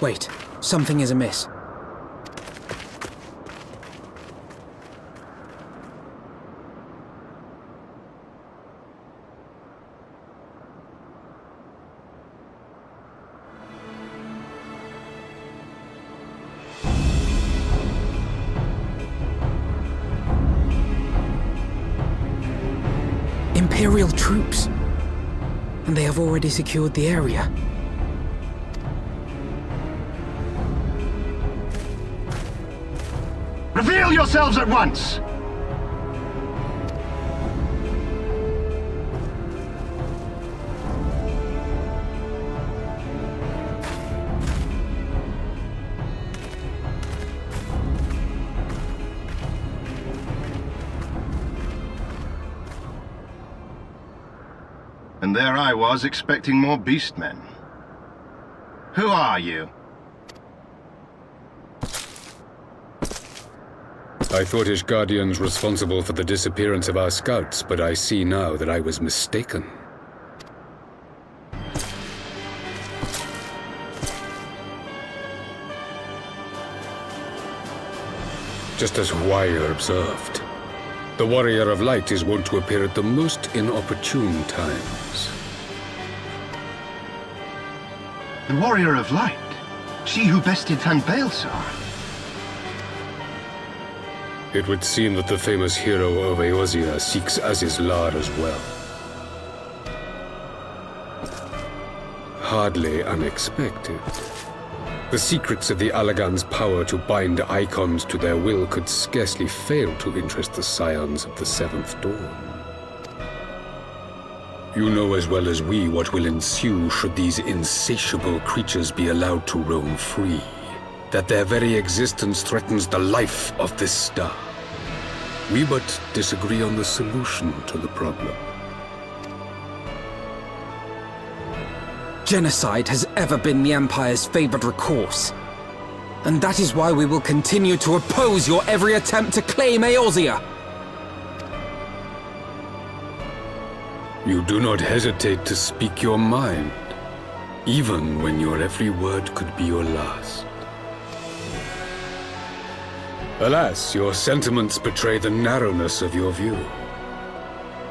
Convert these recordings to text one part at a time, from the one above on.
Wait, something is amiss. Imperial troops. And they have already secured the area. Reveal yourselves at once! And there I was, expecting more beastmen. Who are you? I thought Ishgardians responsible for the disappearance of our scouts, but I see now that I was mistaken. Just as Wire observed, the Warrior of Light is wont to appear at the most inopportune times. The Warrior of Light? She who bested Van Baelsar? It would seem that the famous hero of Eorzea seeks Azizlar as well. Hardly unexpected. The secrets of the Allagan's power to bind icons to their will could scarcely fail to interest the scions of the Seventh Dawn. You know as well as we what will ensue should these insatiable creatures be allowed to roam free. That their very existence threatens the life of this star. We but disagree on the solution to the problem. Genocide has ever been the Empire's favored recourse. And that is why we will continue to oppose your every attempt to claim Eorzea. You do not hesitate to speak your mind, even when your every word could be your last. Alas, your sentiments betray the narrowness of your view.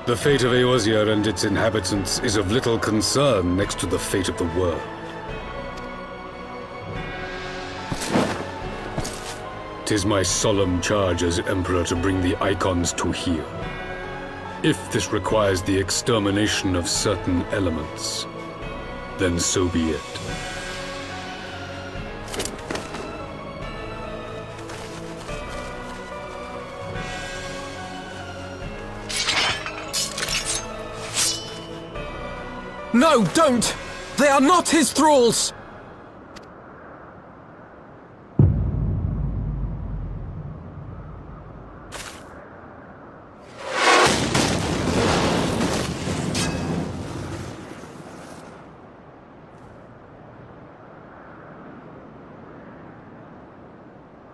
The fate of Eorzea and its inhabitants is of little concern next to the fate of the world. 'Tis my solemn charge as Emperor to bring the icons to heel. If this requires the extermination of certain elements, then so be it. No, don't! They are not his thralls!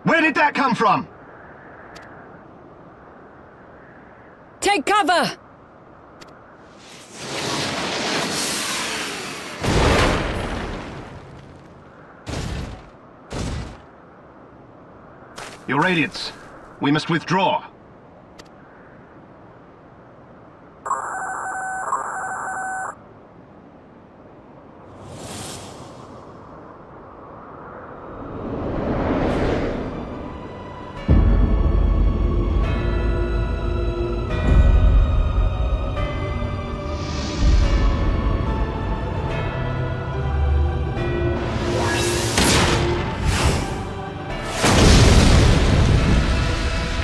Where did that come from? Take cover! Your Radiance, we must withdraw.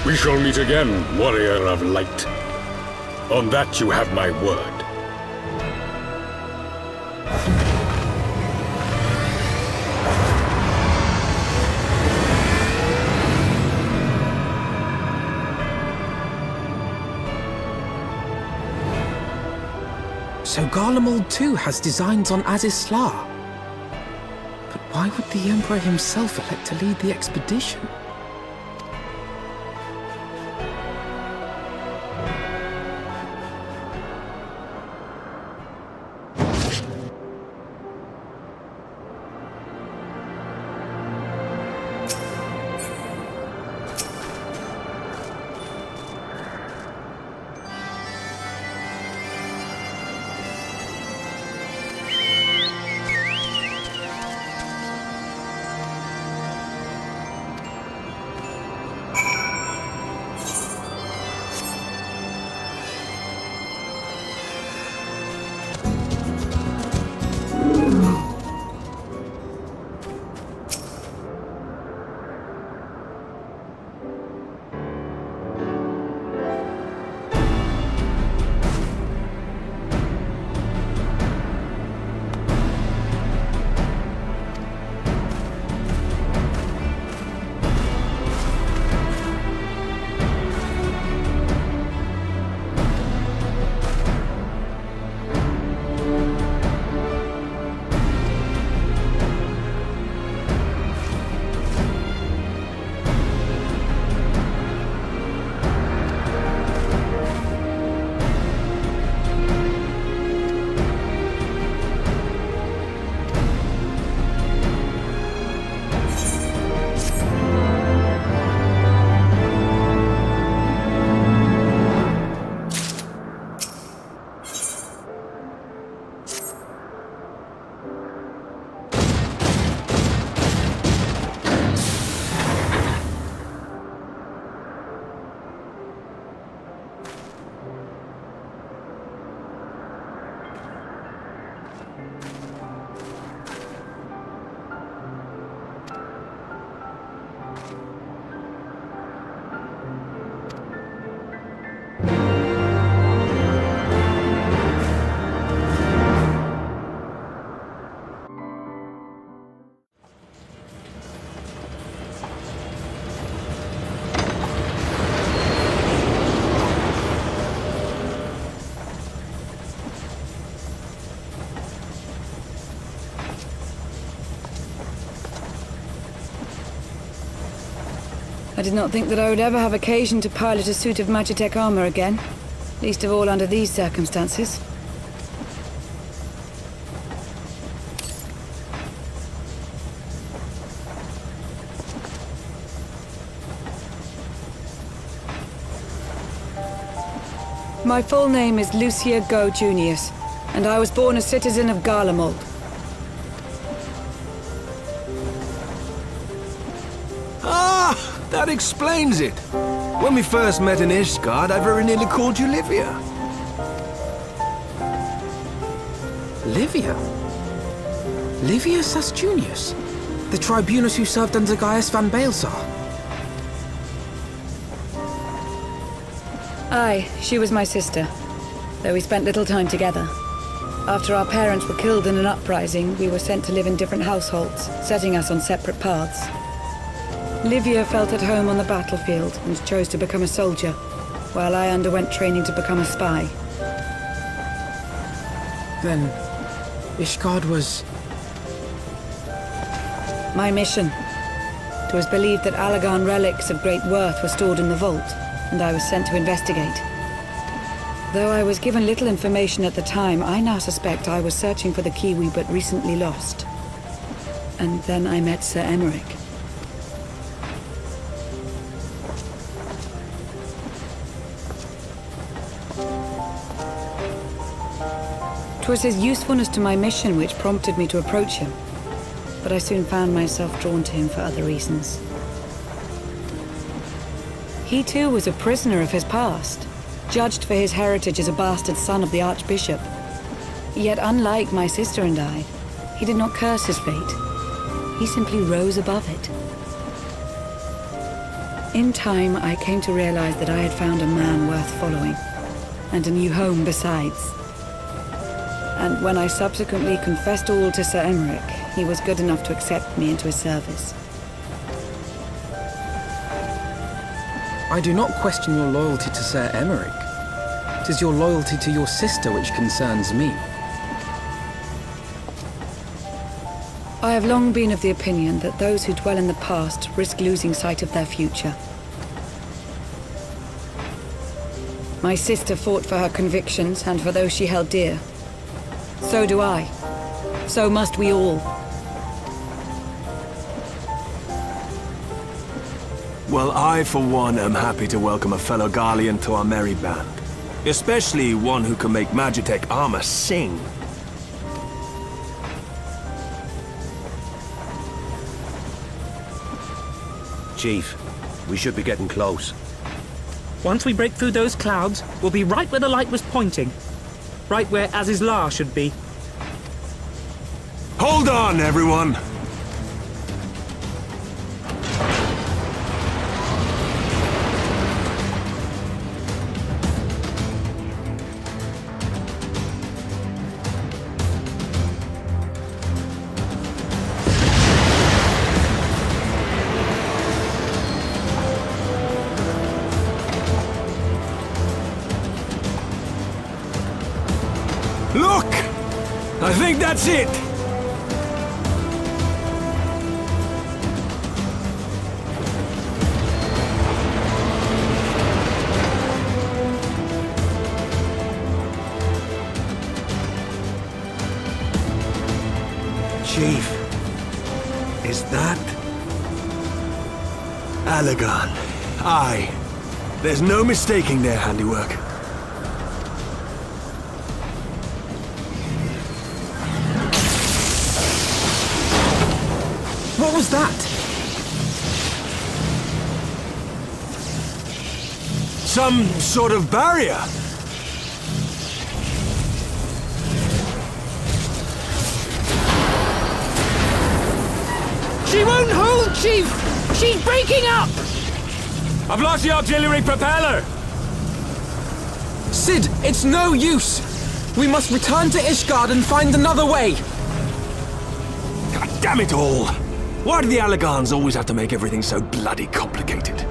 We shall meet again, Warrior of Light. On that you have my word. So Garlemald too has designs on Azizlar. But why would the Emperor himself elect to lead the expedition? I did not think that I would ever have occasion to pilot a suit of Magitech armor again. Least of all under these circumstances. My full name is Lucia Go Junius, and I was born a citizen of Garlemald. Ah, that explains it. When we first met in Ishgard, I very nearly called you Livia. Livia? Livia Sas Junius? The tribunus who served under Gaius van Baelsar? Aye, she was my sister, though we spent little time together. After our parents were killed in an uprising, we were sent to live in different households, setting us on separate paths. Livia felt at home on the battlefield and chose to become a soldier, while I underwent training to become a spy. Then, Ishgard was... my mission. It was believed that Allagan relics of great worth were stored in the vault, and I was sent to investigate. Though I was given little information at the time, I now suspect I was searching for the key we but recently lost. And then I met Sir Emmerich. 'Twas his usefulness to my mission which prompted me to approach him, but I soon found myself drawn to him for other reasons. He too was a prisoner of his past, judged for his heritage as a bastard son of the Archbishop. Yet unlike my sister and I, he did not curse his fate. He simply rose above it. In time, I came to realize that I had found a man worth following, and a new home besides. And when I subsequently confessed all to Sir Emmerich, he was good enough to accept me into his service. I do not question your loyalty to Sir Emmerich. It is your loyalty to your sister which concerns me. I have long been of the opinion that those who dwell in the past risk losing sight of their future. My sister fought for her convictions and for those she held dear. So do I. So must we all. Well, I, for one, am happy to welcome a fellow Garlean to our merry band. Especially one who can make Magitech armor sing. Chief, we should be getting close. Once we break through those clouds, we'll be right where the light was pointing. Right where Azizlar should be. Hold on, everyone! Look! I think that's it! Chief, is that... Allagan? Aye. There's no mistaking their handiwork. What was that? Some sort of barrier. She won't hold, Chief! She's breaking up! I've lost the auxiliary propeller! Sid, it's no use! We must return to Ishgard and find another way! God damn it all! Why do the Allagans always have to make everything so bloody complicated?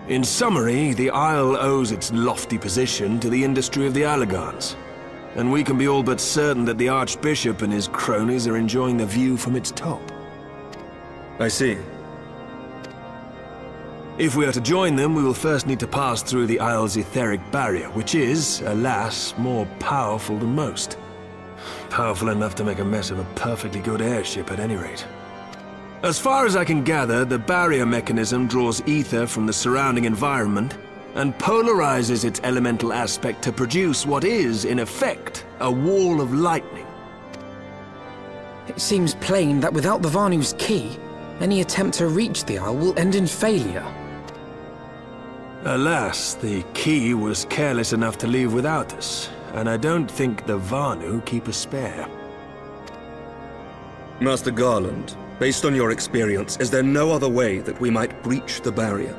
In summary, the Isle owes its lofty position to the industry of the Allagans, and we can be all but certain that the Archbishop and his cronies are enjoying the view from its top. I see. If we are to join them, we will first need to pass through the Isle's etheric barrier, which is, alas, more powerful than most. Powerful enough to make a mess of a perfectly good airship at any rate. As far as I can gather, the barrier mechanism draws ether from the surrounding environment and polarizes its elemental aspect to produce what is, in effect, a wall of lightning. It seems plain that without the Vanu's key, any attempt to reach the Isle will end in failure. Alas, the key was careless enough to leave without us, and I don't think the Vanu keep a spare. Master Garland, based on your experience, is there no other way that we might breach the barrier?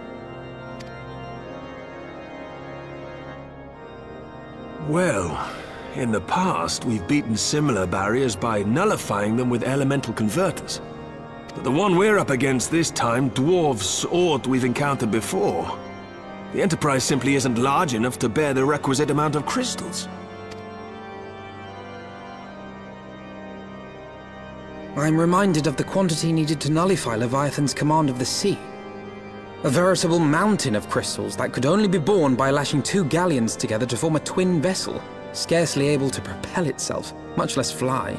Well, in the past, we've beaten similar barriers by nullifying them with elemental converters. But the one we're up against this time dwarfs aught we've encountered before. The Enterprise simply isn't large enough to bear the requisite amount of crystals. I'm reminded of the quantity needed to nullify Leviathan's command of the sea. A veritable mountain of crystals that could only be borne by lashing two galleons together to form a twin vessel, scarcely able to propel itself, much less fly.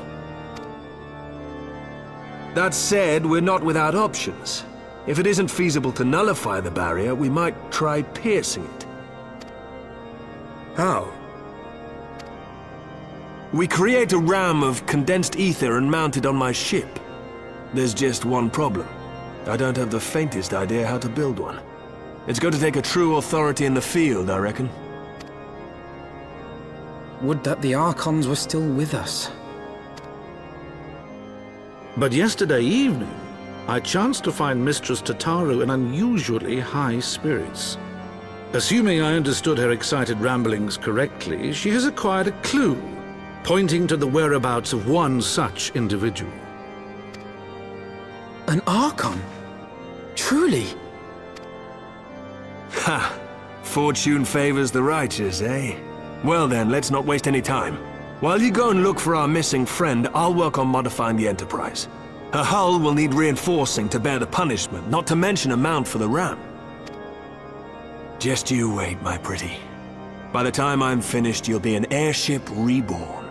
That said, we're not without options. If it isn't feasible to nullify the barrier, we might try piercing it. How? We create a ram of condensed ether and mount it on my ship. There's just one problem. I don't have the faintest idea how to build one. It's going to take a true authority in the field, I reckon. Would that the Archons were still with us. But yesterday evening, I chanced to find Mistress Tataru in unusually high spirits. Assuming I understood her excited ramblings correctly, she has acquired a clue, pointing to the whereabouts of one such individual. An Archon? Truly? Ha! Fortune favors the righteous, eh? Well then, let's not waste any time. While you go and look for our missing friend, I'll work on modifying the Enterprise. Her hull will need reinforcing to bear the punishment, not to mention a mount for the ram. Just you wait, my pretty. By the time I'm finished, you'll be an airship reborn.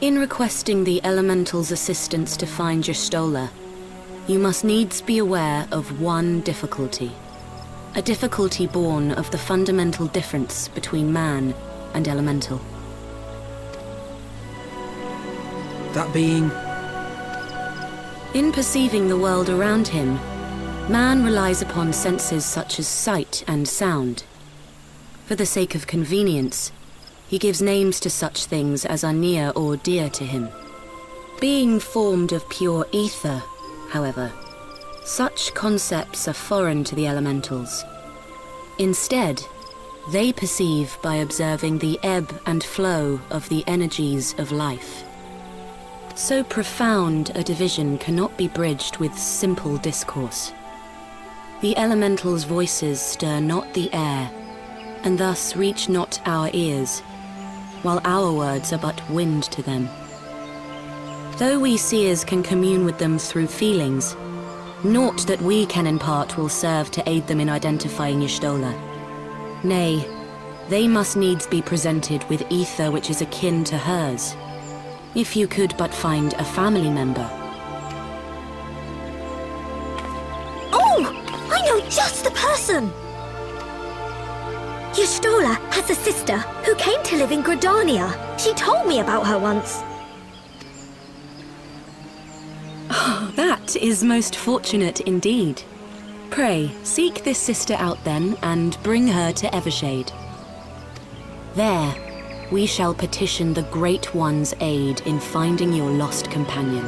In requesting the Elemental's assistance to find Y'shtola, you must needs be aware of one difficulty. A difficulty born of the fundamental difference between man and Elemental. That being? In perceiving the world around him, man relies upon senses such as sight and sound. For the sake of convenience, he gives names to such things as are near or dear to him. Being formed of pure ether, however, such concepts are foreign to the Elementals. Instead, they perceive by observing the ebb and flow of the energies of life. So profound a division cannot be bridged with simple discourse. The Elementals' voices stir not the air, and thus reach not our ears, while our words are but wind to them. Though we seers can commune with them through feelings, naught that we can impart will serve to aid them in identifying Y'shtola. Nay, they must needs be presented with ether which is akin to hers, if you could but find a family member. Oh! I know just the person! Y'shtola has a sister who came to live in Gridania. She told me about her once. Oh, that is most fortunate indeed. Pray, seek this sister out then, and bring her to Evershade. There, we shall petition the Great One's aid in finding your lost companion.